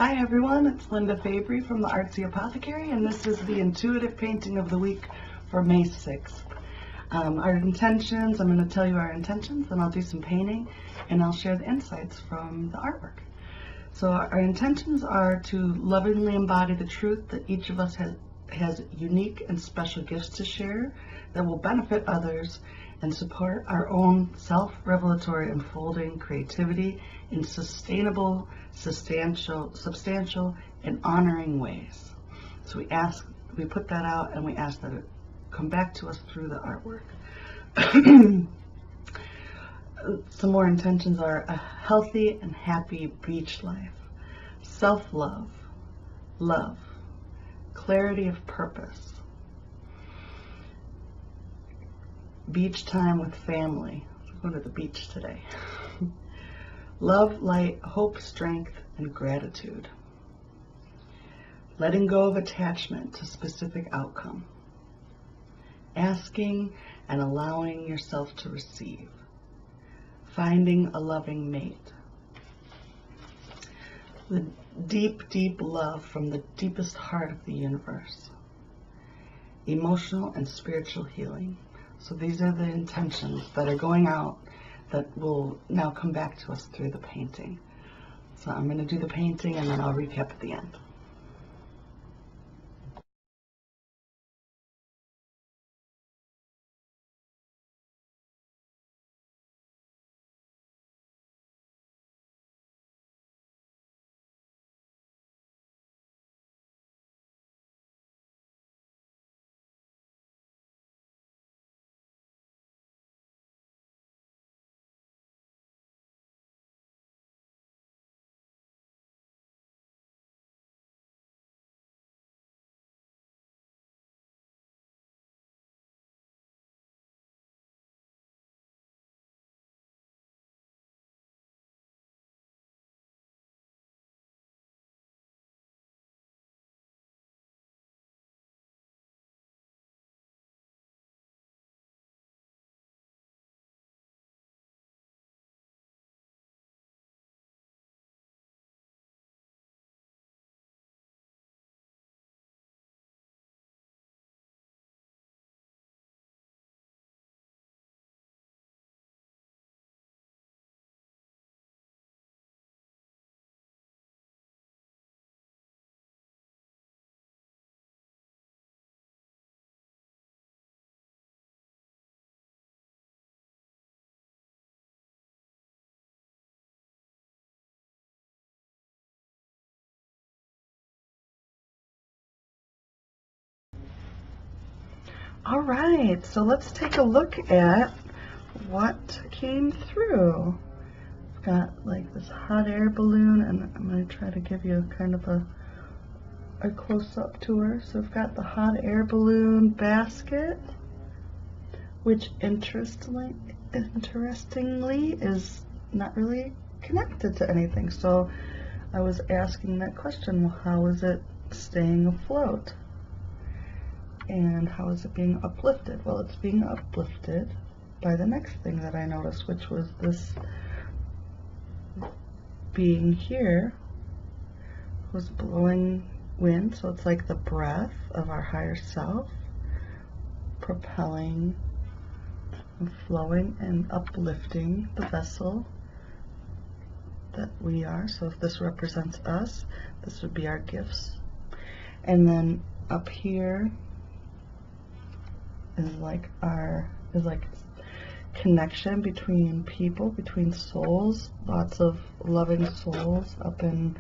Hi everyone, it's Linda Fabry from the Artsy Apothecary, and this is the intuitive painting of the week for May 6th. Our intentions, I'm going to tell you our intentions, then I'll do some painting, and I'll share the insights from the artwork. So our intentions are to lovingly embody the truth that each of us has unique and special gifts to share that will benefit others and support our own self-revelatory unfolding creativity in sustainable, substantial, and honoring ways. So we put that out and we ask that it come back to us through the artwork. Some more intentions are a healthy and happy beach life, self-love, love, clarity of purpose, beach time with family. We're going to the beach today. Love, light, hope, strength, and gratitude. Letting go of attachment to specific outcome. Asking and allowing yourself to receive. Finding a loving mate. The deep, deep love from the deepest heart of the universe. Emotional and spiritual healing. So these are the intentions that are going out that will now come back to us through the painting. So I'm going to do the painting and then I'll recap at the end. All right, so let's take a look at what came through. I've got like this hot air balloon, and I'm going to try to give you kind of a close-up tour. So I've got the hot air balloon basket, which interestingly is not really connected to anything. So I was asking that question, well, how is it staying afloat? And how is it being uplifted? Well, it's being uplifted by the next thing that I noticed, which was this being here was blowing wind. So it's like the breath of our higher self propelling and flowing and uplifting the vessel that we are. So if this represents us, this would be our gifts. And then up here is like connection between people, between souls, lots of loving souls up in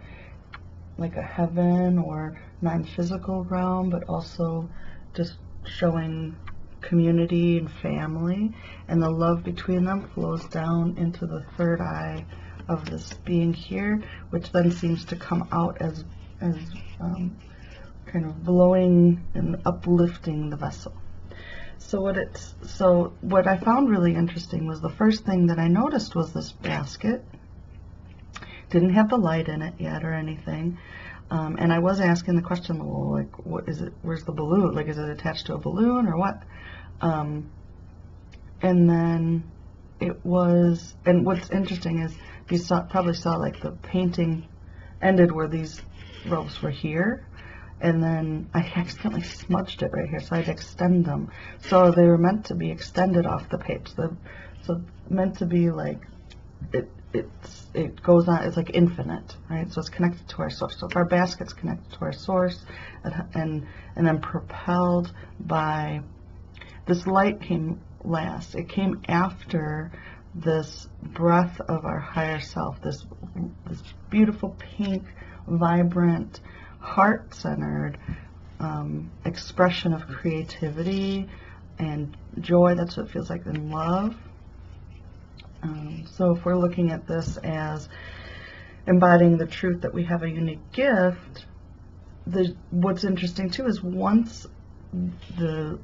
like a heaven or non-physical realm, but also just showing community and family, and the love between them flows down into the third eye of this being here, which then seems to come out as kind of blowing and uplifting the vessel. So what I found really interesting was the first thing that I noticed was this basket. Didn't have the light in it yet or anything. And I was asking the question, well, like, what is it? Where's the balloon? Like, is it attached to a balloon or what? And then it was, and what's interesting is you probably saw like the painting ended where these ropes were here, and then I accidentally smudged it right here, so I'd extend them. So they were meant to be extended off the page. So meant to be like, it goes on, it's like infinite, right? So it's connected to our source. So if our basket's connected to our source, and then propelled by, this light came last. It came after this breath of our higher self, this beautiful pink, vibrant, heart-centered expression of creativity and joy. That's what it feels like in love. So if we're looking at this as embodying the truth that we have a unique gift, what's interesting too is once the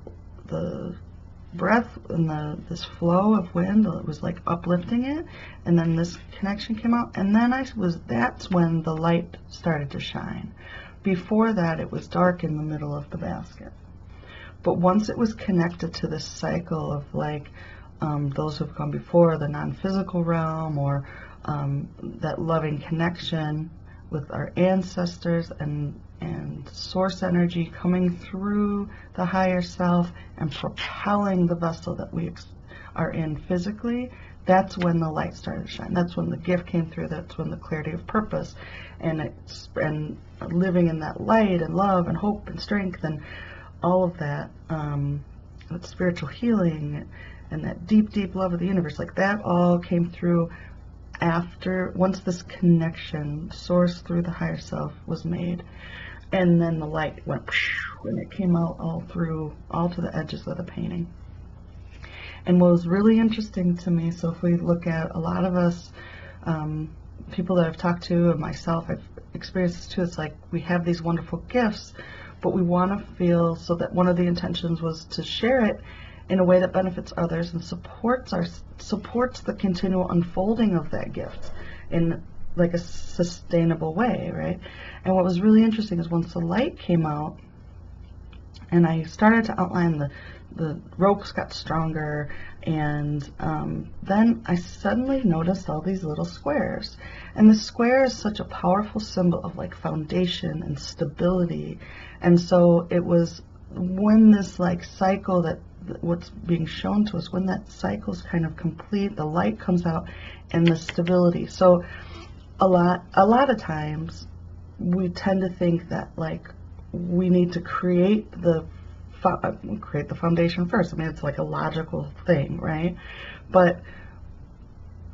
breath and this flow of wind, it was like uplifting it, and then this connection came out, and then that's when the light started to shine. Before that, it was dark in the middle of the basket. But once it was connected to this cycle of like those who've gone before, the non-physical realm, or that loving connection with our ancestors and source energy coming through the higher self and propelling the vessel that we are in physically, that's when the light started to shine. That's when the gift came through. That's when the clarity of purpose and living in that light and love and hope and strength and all of that, that spiritual healing and that deep, deep love of the universe, like that all came through once this connection, source through the higher self, was made. And then the light went, and it came out all to the edges of the painting. And what was really interesting to me, so if we look at a lot of us, people that I've talked to, and myself, I've experienced this too, it's like we have these wonderful gifts, but we want to feel, so that one of the intentions was to share it in a way that benefits others and supports the continual unfolding of that gift in like a sustainable way, right? And what was really interesting is once the light came out and I started to outline, the ropes got stronger, and then I suddenly noticed all these little squares. And the square is such a powerful symbol of like foundation and stability. And so it was when this like cycle, that what's being shown to us, when that cycle's kind of complete, the light comes out and the stability. So a lot of times we tend to think that like we need to create the foundation first. I mean, it's like a logical thing, right? But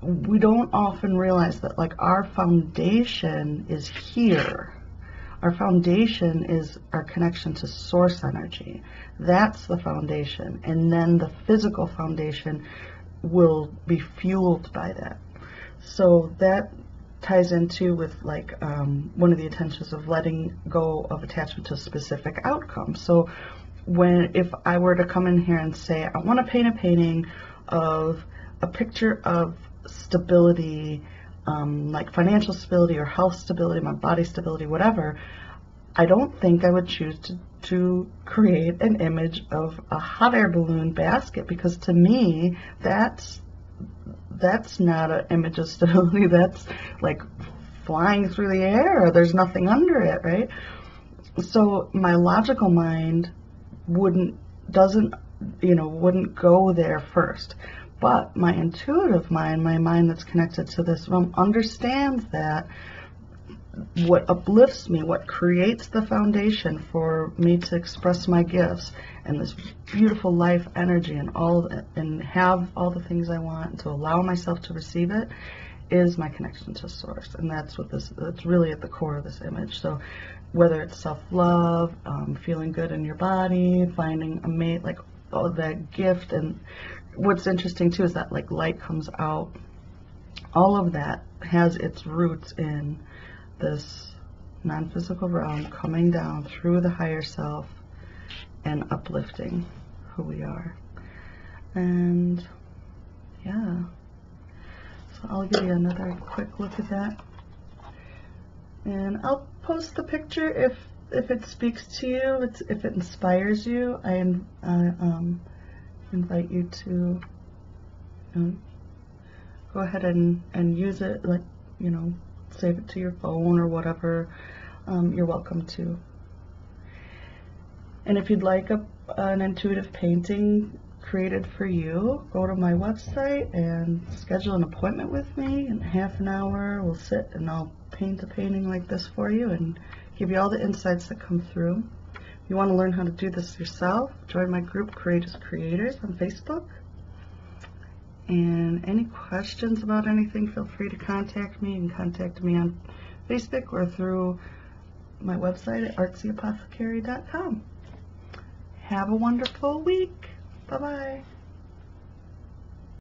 we don't often realize that like our foundation is here. Our foundation is our connection to source energy. That's the foundation. And then the physical foundation will be fueled by that. So that ties into with like one of the intentions of letting go of attachment to a specific outcome. So if I were to come in here and say, I want to paint a painting of a picture of stability, like financial stability or health stability, my body stability, whatever, I don't think I would choose to create an image of a hot air balloon basket, because to me, that's not an image of stability. That's like flying through the air, or there's nothing under it, right? So my logical mind wouldn't go there first. But my intuitive mind, my mind that's connected to this realm, understands that what uplifts me, what creates the foundation for me to express my gifts and this beautiful life energy and have all the things I want, and to allow myself to receive it, is my connection to source. And that's really at the core of this image. So whether it's self-love, feeling good in your body, finding a mate, like all that gift. And what's interesting too is that like light comes out, all of that has its roots in this non-physical realm coming down through the higher self and uplifting who we are. And yeah, so I'll give you another quick look at that, and I'll post the picture if it speaks to you, if it inspires you. I invite you to go ahead and use it, like, save it to your phone or whatever. you're welcome to. And if you'd like an intuitive painting created for you, go to my website and schedule an appointment with me. In half an hour, we'll sit and I'll paint a painting like this for you and give you all the insights that come through. If you want to learn how to do this yourself, join my group Courageous Creators on Facebook. And any questions about anything, feel free to contact me. You can contact me on Facebook or through my website at artsyapothecary.com. Have a wonderful week. Bye-bye.